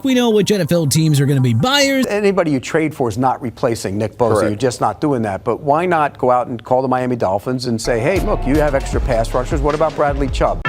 we know which NFL teams are going to be buyers. Anybody you trade for is not replacing Nick Bosa. Correct. You're just not doing that. But why not go out and call the Miami Dolphins and say, hey, look, you have extra pass rushers. What about Bradley Chubb?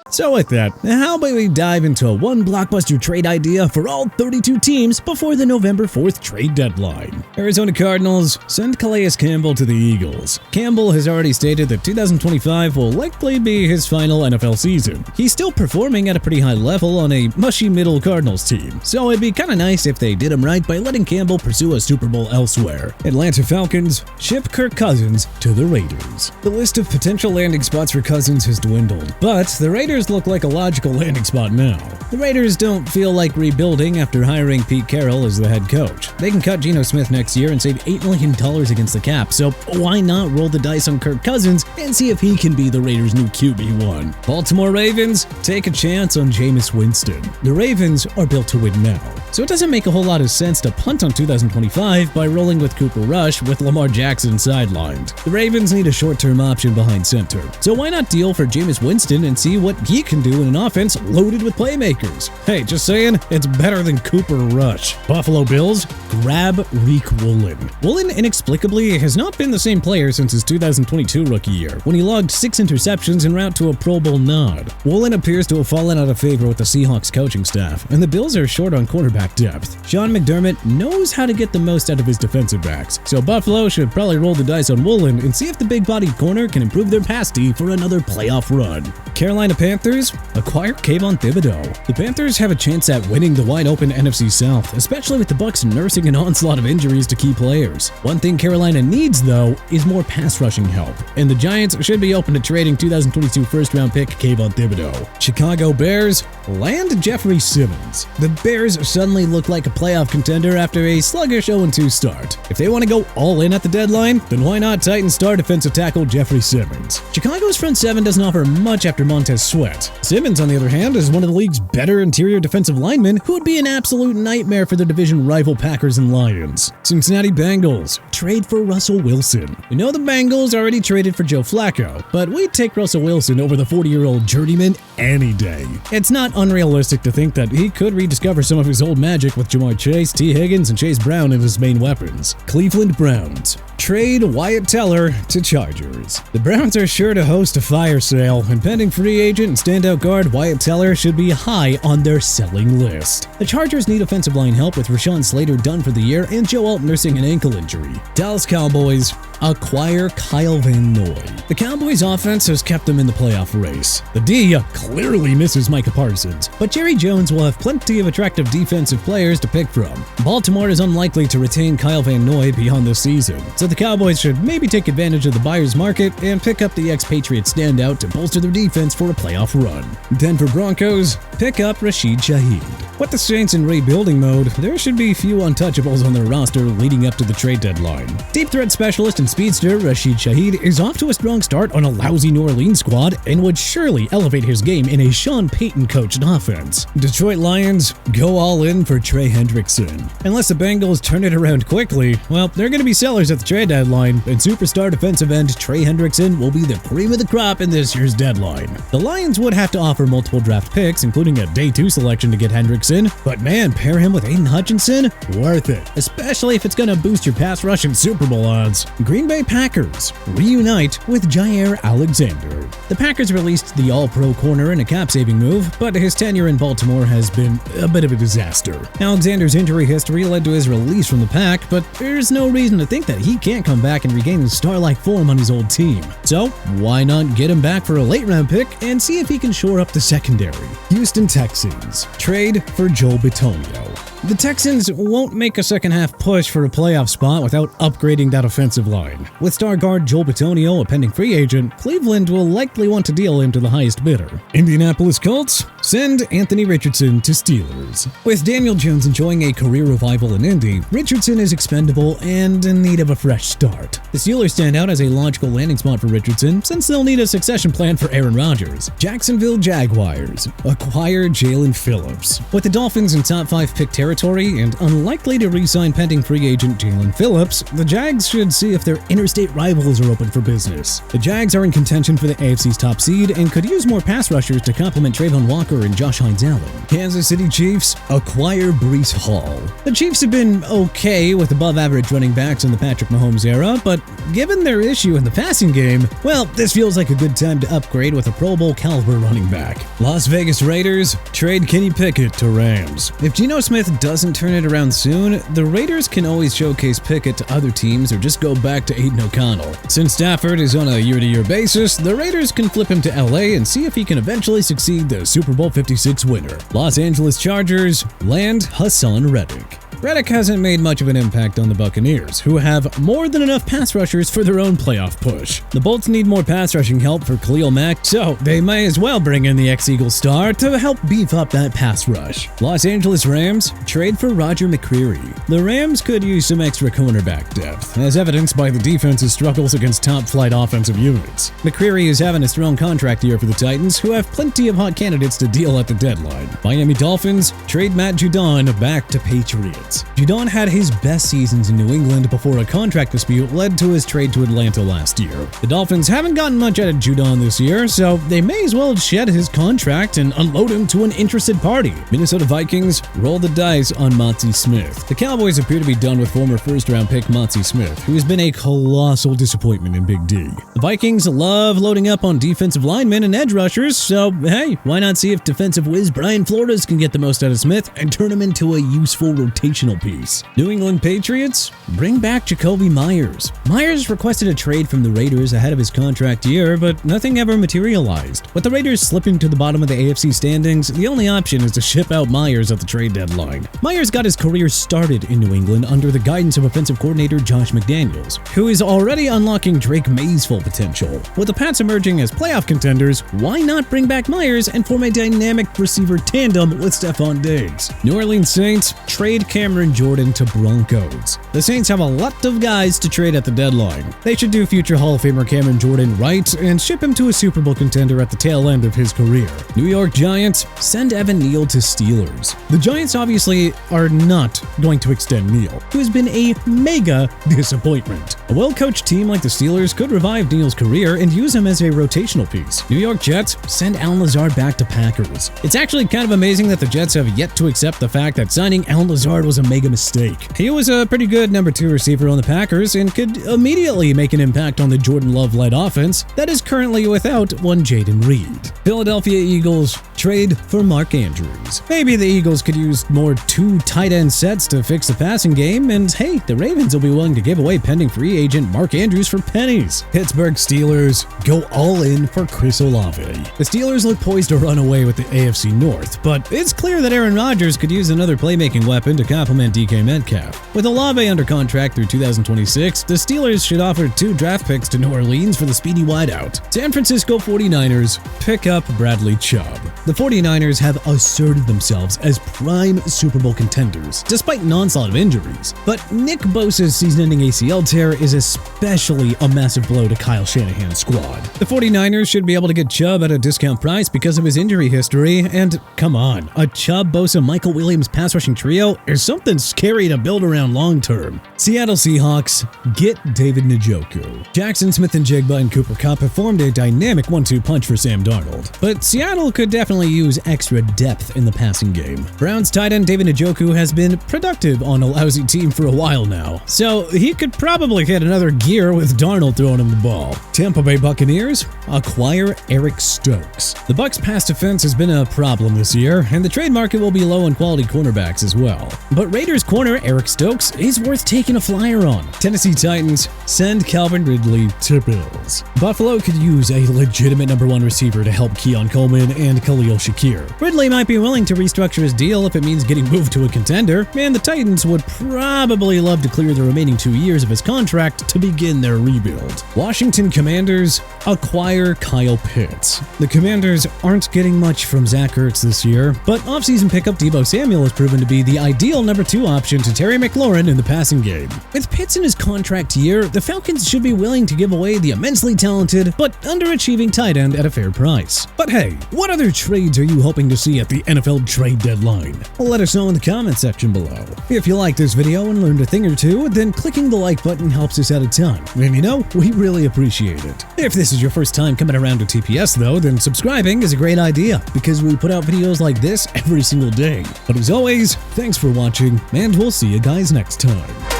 So with that, how about we dive into one blockbuster trade idea for all 32 teams before the November 4th trade deadline. Arizona Cardinals send Calais Campbell to the Eagles. Campbell has already stated that 2025 will likely be his final NFL season. He's still performing at a pretty high level on a mushy middle Cardinals team, so it'd be kinda nice if they did him right by letting Campbell pursue a Super Bowl elsewhere. Atlanta Falcons ship Kirk Cousins to the Raiders. The list of potential landing spots for Cousins has dwindled, but the Raiders look like a logical landing spot now. The Raiders don't feel like rebuilding after hiring Pete Carroll as the head coach. They can cut Geno Smith next year and save $8 million against the cap, so why not roll the dice on Kirk Cousins and see if he can be the Raiders' new QB1? Baltimore Ravens take a chance on Jameis Winston. The Ravens are built to win now, so it doesn't make a whole lot of sense to punt on 2025 by rolling with Cooper Rush with Lamar Jackson sidelined. The Ravens need a short-term option behind center, so why not deal for Jameis Winston and see what he can do in an offense loaded with playmakers? Hey, just saying, it's better than Cooper Rush. Buffalo Bills grab Rick Woolen. Woolen inexplicably has not been the same player since his 2022 rookie year, when he logged 6 interceptions en route to a Pro Bowl nod. Woolen appears to have fallen out of favor with the Seahawks coaching staff, and the Bills are short on quarterback depth. Sean McDermott knows how to get the most out of his defensive backs, so Buffalo should probably roll the dice on Woolen and see if the big-bodied corner can improve their pass D for another playoff run. Carolina Panthers acquire Kayvon Thibodeau. The Panthers have a chance at winning the wide-open NFC South, especially with the Bucs nursing an onslaught of injuries to key players. One thing Carolina needs, though, is more pass-rushing help, and the Giants should be open to trading 2022 first-round pick Kayvon Thibodeau. Chicago Bears land Jeffrey Simmons. The Bears suddenly look like a playoff contender after a sluggish 0-2 start. If they want to go all in at the deadline, then why not Titans star defensive tackle Jeffrey Simmons? Chicago's front seven doesn't offer much after Montez Sweat. Simmons, on the other hand, is one of the league's better interior defensive linemen who would be an absolute nightmare for the division rival Packers and Lions. Cincinnati Bengals trade for Russell Wilson. We know the Bengals already traded for Joe Flacco, but we'd take Russell Wilson over the 40-year-old journeyman any day. It's not unrealistic to think that he could rediscover some of his old magic with Jamar Chase, T. Higgins, and Chase Brown as his main weapons. Cleveland Browns trade Wyatt Teller to Chargers. The Browns are sure to host a fire sale, and pending free agent and standout guard Wyatt Teller should be high on their selling list. The Chargers need offensive line help with Rashawn Slater done for the year and Joe Alt nursing an ankle injury. Dallas Cowboys acquire Kyle Van Noy. The Cowboys' offense has kept them in the playoff race. The D clearly misses Micah Parsons, but Jerry Jones will have plenty of attractive defensive players to pick from. Baltimore is unlikely to retain Kyle Van Noy beyond this season, so the Cowboys should maybe take advantage of the buyer's market and pick up the ex-Patriots standout to bolster their defense for a playoff run. Denver Broncos pick up Rashid Shaheed. With the Saints in rebuilding mode, there should be few untouchables on their roster leading up to the trade deadline. Deep threat specialist and speedster Rashid Shaheed is off to a strong start on a lousy New Orleans squad and would surely elevate his game in a Sean Payton-coached offense. Detroit Lions go all in for Trey Hendrickson. Unless the Bengals turn it around quickly, well, they're going to be sellers at the trade deadline, and superstar defensive end Trey Hendrickson will be the cream of the crop in this year's deadline. The Lions would have to offer multiple draft picks, including a day 2 selection to get Hendrickson, but man, pair him with Aiden Hutchinson? Worth it, especially if it's going to boost your pass rush and Super Bowl odds. Green Bay Packers reunite with Jair Alexander. The Packers released the all-pro corner in a cap-saving move, but his tenure in Baltimore has been a bit of a disaster. Alexander's injury history led to his release from the pack, but there's no reason to think that he can't come back and regain his star-like form on his old team. So, why not get him back for a late-round pick and see if he can shore up the secondary? Houston Texans trade for Joel Bitonio. The Texans won't make a second-half push for a playoff spot without upgrading that offensive line. With star guard Joel Bitonio a pending free agent, Cleveland will likely want to deal him to the highest bidder. Indianapolis Colts send Anthony Richardson to Steelers. With Daniel Jones enjoying a career revival in Indy, Richardson is expendable and in need of a fresh start. The Steelers stand out as a logical landing spot for Richardson since they'll need a succession plan for Aaron Rodgers. Jacksonville Jaguars acquire Jalen Phillips. With the Dolphins and top 5 pick territory and unlikely to re-sign pending free agent Jalen Phillips, the Jags should see if their interstate rivals are open for business. The Jags are in contention for the AFC's top seed and could use more pass rushers to complement Trayvon Walker and Josh Hines-Allen. Kansas City Chiefs acquire Breece Hall. The Chiefs have been okay with above-average running backs in the Patrick Mahomes era, but given their issue in the passing game, well, this feels like a good time to upgrade with a Pro Bowl caliber running back. Las Vegas Raiders trade Kenny Pickett to Rams. If Geno Smith doesn't turn it around soon, the Raiders can always showcase Pickett to other teams or just go back to Aiden O'Connell. Since Stafford is on a year-to-year basis, the Raiders can flip him to LA and see if he can eventually succeed the Super Bowl 56 winner. Los Angeles Chargers land Hassan Reddick. Reddick hasn't made much of an impact on the Buccaneers, who have more than enough pass rushers for their own playoff push. The Bolts need more pass rushing help for Khalil Mack, so they may as well bring in the ex-Eagle star to help beef up that pass rush. Los Angeles Rams trade for Roger McCreary. The Rams could use some extra cornerback depth, as evidenced by the defense's struggles against top-flight offensive units. McCreary is having a strong contract year for the Titans, who have plenty of hot candidates to deal at the deadline. Miami Dolphins trade Matt Judon back to Patriots. Judon had his best seasons in New England before a contract dispute led to his trade to Atlanta last year. The Dolphins haven't gotten much out of Judon this year, so they may as well shed his contract and unload him to an interested party. Minnesota Vikings roll the dice on Motzie Smith. The Cowboys appear to be done with former first-round pick Motzie Smith, who has been a colossal disappointment in Big D. The Vikings love loading up on defensive linemen and edge rushers, so hey, why not see if defensive whiz Brian Flores can get the most out of Smith and turn him into a useful rotational piece. New England Patriots bring back Jacoby Myers. Myers requested a trade from the Raiders ahead of his contract year, but nothing ever materialized. With the Raiders slipping to the bottom of the AFC standings, the only option is to ship out Myers at the trade deadline. Myers got his career started in New England under the guidance of offensive coordinator Josh McDaniels, who is already unlocking Drake May's full potential. With the Pats emerging as playoff contenders, why not bring back Myers and form a dynamic receiver tandem with Stephon Diggs? New Orleans Saints trade Cameron Jordan to Broncos. The Saints have a lot of guys to trade at the deadline. They should do future Hall of Famer Cameron Jordan right and ship him to a Super Bowl contender at the tail end of his career. New York Giants send Evan Neal to Steelers. The Giants obviously are not going to extend Neal, who has been a mega disappointment. A well-coached team like the Steelers could revive Neal's career and use him as a rotational piece. New York Jets send Allen Lazard back to Packers. It's actually kind of amazing that the Jets have yet to accept the fact that signing Allen Lazard was a mega mistake. He was a pretty good number 2 receiver on the Packers and could immediately make an impact on the Jordan Love-led offense that is currently without one Jaden Reed. Philadelphia Eagles trade for Mark Andrews. Maybe the Eagles could use more 2 tight end sets to fix the passing game, and hey, the Ravens will be willing to give away pending free agent Mark Andrews for pennies. Pittsburgh Steelers go all in for Chris Olave. The Steelers look poised to run away with the AFC North, but it's clear that Aaron Rodgers could use another playmaking weapon to complement DK Metcalf. With Olave under contract through 2026, the Steelers should offer 2 draft picks to New Orleans for the speedy wideout. San Francisco 49ers pick up Bradley Chubb. The 49ers have asserted themselves as prime Super Bowl contenders, despite an onslaught of injuries. But Nick Bosa's season-ending ACL tear is especially a massive blow to Kyle Shanahan's squad. The 49ers should be able to get Chubb at a discount price because of his injury history, and come on, a Chubb, Bosa, Michael Williams pass rushing trio is something scary to build around long-term. Seattle Seahawks get David Njoku. Jackson Smith-Njigba and Cooper Kupp have formed a dynamic 1-2 punch for Sam Darnold, but Seattle could definitely use extra depth in the passing game. Browns tight end David Njoku has been productive on a lousy team for a while now, so he could probably hit another gear with Darnold throwing him the ball. Tampa Bay Buccaneers acquire Eric Stokes. The Bucs' pass defense has been a problem this year, and the trade market will be low on quality cornerbacks as well. But Raiders corner Eric Stokes is worth taking a flyer on. Tennessee Titans send Calvin Ridley to Bills. Buffalo could use a legitimate number 1 receiver to help Keon Coleman and Khalil Shakir. Ridley might be willing to restructure his deal if it means getting moved to a contender, and the Titans would probably love to clear the remaining 2 years of his contract to begin their rebuild. Washington Commanders acquire Kyle Pitts. The Commanders aren't getting much from Zach Ertz this year, but offseason pickup Deebo Samuel has proven to be the ideal number number 2 option to Terry McLaurin in the passing game. With Pitts in his contract year, the Falcons should be willing to give away the immensely talented but underachieving tight end at a fair price. But hey, what other trades are you hoping to see at the NFL trade deadline? Let us know in the comment section below. If you liked this video and learned a thing or two, then clicking the like button helps us out a ton, and we really appreciate it. If this is your first time coming around to TPS though, then subscribing is a great idea because we put out videos like this every single day. But as always, thanks for watching, and we'll see you guys next time.